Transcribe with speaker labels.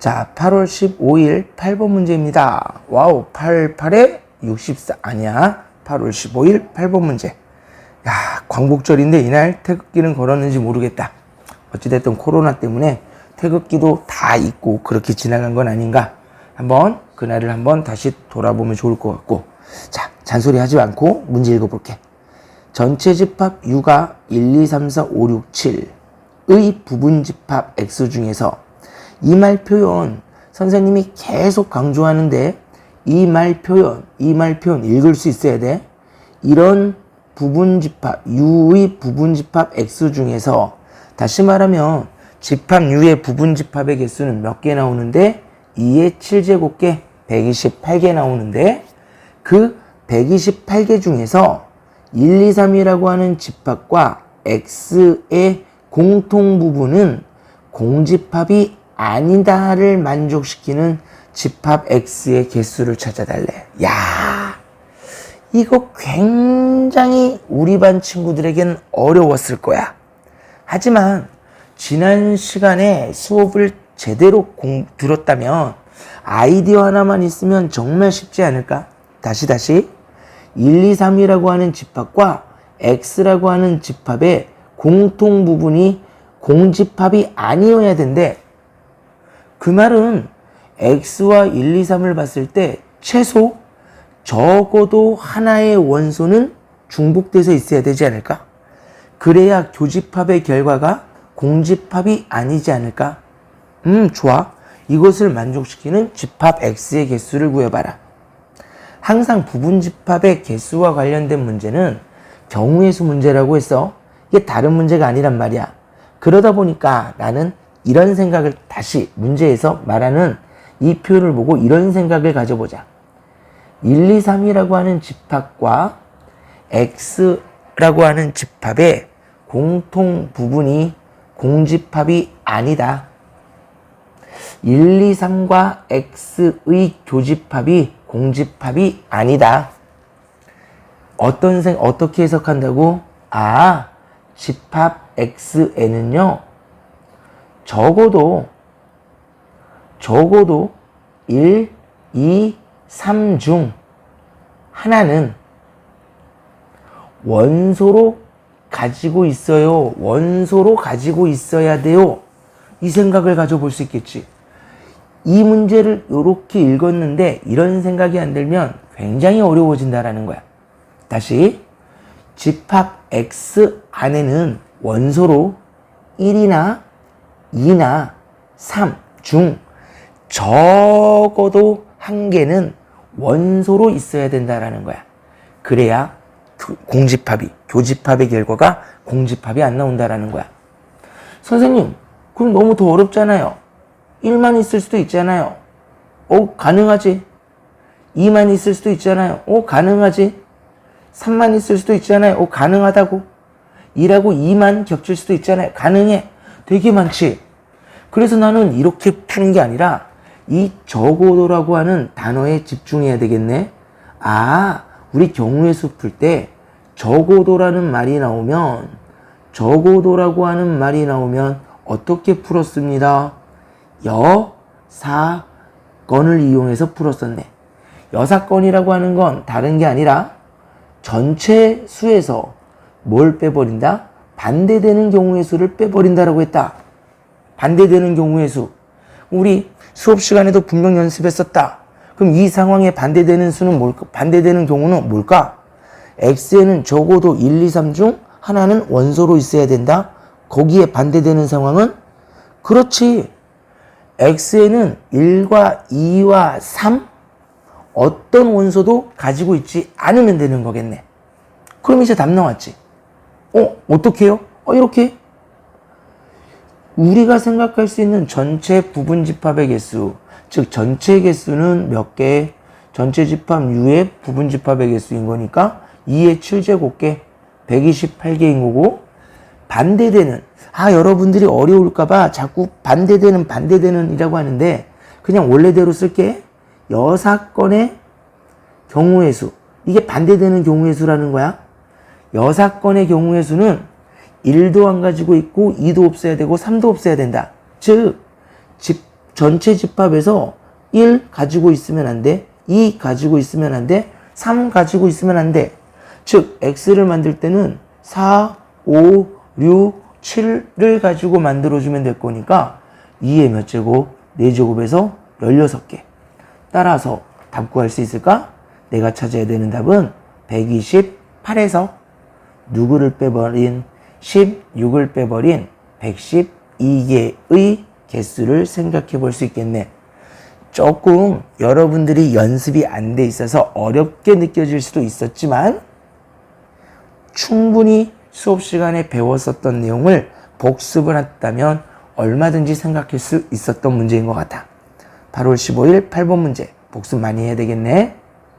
Speaker 1: 자, 8월 15일 8번 문제입니다. 와우, 88에 64 아니야. 8월 15일 8번 문제. 야, 광복절인데 이날 태극기는 걸었는지 모르겠다. 어찌됐든 코로나 때문에 태극기도 다 잊고 그렇게 지나간 건 아닌가. 한번 그날을 한번 다시 돌아보면 좋을 것 같고. 자, 잔소리 하지 않고 문제 읽어볼게. 전체 집합 U가 1, 2, 3, 4, 5, 6, 7의 부분 집합 X 중에서 이 말 표현 선생님이 계속 강조하는데 이 말 표현 읽을 수 있어야 돼. 이런 부분 집합 U의 부분 집합 X 중에서 다시 말하면 집합 U의 부분 집합의 개수는 몇 개 나오는데 2의 7제곱개 128개 나오는데 그 128개 중에서 1, 2, 3이라고 하는 집합과 X의 공통 부분은 공집합이 아니다를 만족시키는 집합 X의 개수를 찾아달래. 야, 이거 굉장히 우리 반 친구들에겐 어려웠을 거야. 하지만 지난 시간에 수업을 제대로 들었다면 아이디어 하나만 있으면 정말 쉽지 않을까? 다시 1, 2, 3이라고 하는 집합과 X라고 하는 집합의 공통 부분이 공집합이 아니어야 된대. 그 말은 X와 1, 2, 3을 봤을 때 최소 적어도 하나의 원소는 중복돼서 있어야 되지 않을까? 그래야 교집합의 결과가 공집합이 아니지 않을까? 좋아. 이것을 만족시키는 집합 X의 개수를 구해봐라. 항상 부분 집합의 개수와 관련된 문제는 경우의 수 문제라고 했어. 이게 다른 문제가 아니란 말이야. 그러다 보니까 나는 이런 생각을 다시 문제에서 말하는 이 표현을 보고 이런 생각을 가져보자. 1, 2, 3이라고 하는 집합과 X라고 하는 집합의 공통 부분이 공집합이 아니다. 1, 2, 3과 X의 교집합이 공집합이 아니다. 어떻게 해석한다고? 집합 X에는요, 적어도 1, 2, 3 중 하나는 원소로 가지고 있어요. 원소로 가지고 있어야 돼요. 이 생각을 가져볼 수 있겠지. 이 문제를 이렇게 읽었는데 이런 생각이 안 들면 굉장히 어려워진다라는 거야. 다시 집합 X 안에는 원소로 1이나 2나 3 중 적어도 한 개는 원소로 있어야 된다라는 거야. 그래야 교집합의 결과가 공집합이 안 나온다라는 거야. 선생님, 그럼 너무 더 어렵잖아요. 1만 있을 수도 있잖아요. 가능하지. 2만 있을 수도 있잖아요. 가능하지. 3만 있을 수도 있잖아요. 가능하다고. 2라고 2만 겹칠 수도 있잖아요. 가능해. 되게 많지. 그래서 나는 이렇게 푸는 게 아니라 이 적어도라고 하는 단어에 집중해야 되겠네. 우리 경우의 수 풀 때 적어도라는 말이 나오면 적어도라고 하는 말이 나오면 어떻게 풀었습니다. 여사건을 이용해서 풀었었네. 여사건이라고 하는 건 다른 게 아니라 전체 수에서 뭘 빼버린다? 반대되는 경우의 수를 빼버린다라고 했다. 반대되는 경우의 수. 우리 수업 시간에도 분명 연습했었다. 그럼 이 상황에 반대되는 수는 뭘까? 반대되는 경우는 뭘까? X에는 적어도 1, 2, 3 중 하나는 원소로 있어야 된다. 거기에 반대되는 상황은? 그렇지. X에는 1과 2와 3 어떤 원소도 가지고 있지 않으면 되는 거겠네. 그럼 이제 답 나왔지. 어떻게 해요? 이렇게. 우리가 생각할 수 있는 전체 부분 집합의 개수, 즉 전체 개수는 몇 개? 전체 집합 U의 부분 집합의 개수인 거니까 2의 7제곱개 128개인 거고, 반대되는, 여러분들이 어려울까봐 자꾸 반대되는 이라고 하는데 그냥 원래대로 쓸게. 여사건의 경우의 수. 이게 반대되는 경우의 수라는 거야. 여사건의 경우의 수는 1도 안 가지고 있고 2도 없어야 되고 3도 없어야 된다. 즉 전체 집합에서 1 가지고 있으면 안 돼. 2 가지고 있으면 안 돼. 3 가지고 있으면 안 돼. 즉 x를 만들 때는 4, 5, 6, 7을 가지고 만들어주면 될 거니까 2의 몇 제곱? 4제곱에서 16개. 따라서 답 구할 수 있을까? 내가 찾아야 되는 답은 128에서 누구를 빼버린 16을 빼버린 112개의 개수를 생각해 볼 수 있겠네. 조금 여러분들이 연습이 안 돼 있어서 어렵게 느껴질 수도 있었지만 충분히 수업 시간에 배웠었던 내용을 복습을 했다면 얼마든지 생각할 수 있었던 문제인 것 같아. 8월 15일 8번 문제 복습 많이 해야 되겠네.